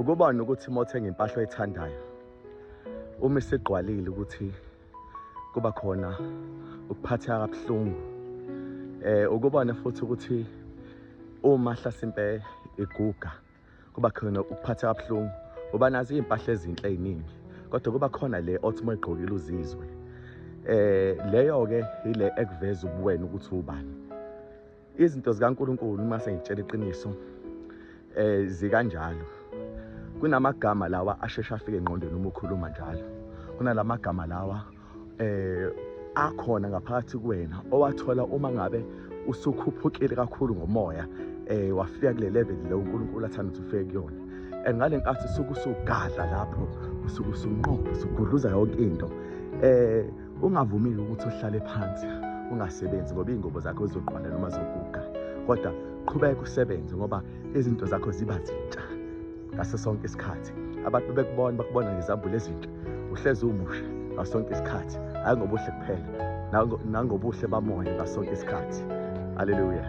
ukubona ukuthi uma uthenga impahla oyithandayo uma isigqwalile ukuthi kuba khona ukuphatheka kabuhlungu. Ukubona futhi ukuthi uma hlasimpe iguga kuba khona ukuphatheka kabuhlungu. Uba nazi impahla ezinhle eziningi kodwa kuba khona le othi uma igqokile uzizwe. Leyo ke ile ekuveza ubuwena ukuthi ubani. Izinto zikaNkulunkulu uma sengitshela iqiniso zikanjalo. Kunamagama lawa ashesha afike engqondweni uma ukhuluma njalo. Kunalamagama lawa akhona ngaphakathi kuwena owathola uma ngabe usukhuphukile kakhulu ngomoya wafika kule level le uNkulunkulu athanda ukuthi ufike kuyona. Ngale nkathi usuke usugadla lapho usuke usunqoba usugudluza yonke into. Ungavumile ukuthi uhlale phansi ungasebenzi ngoba ingobo zakho zizoqwala noma zoguga. Kodwa qhubeka usebenze ngoba izinto zakho ziba zintsha ngaso sonke isikhathi. Abantu bakubona ngezambulo ezintsha. Uhlezi umusha ngaso sonke isikhathi. Hayi ngobuhle kuphela nangobuhle bamoya ngaso sonke isikhathi. Haleluya.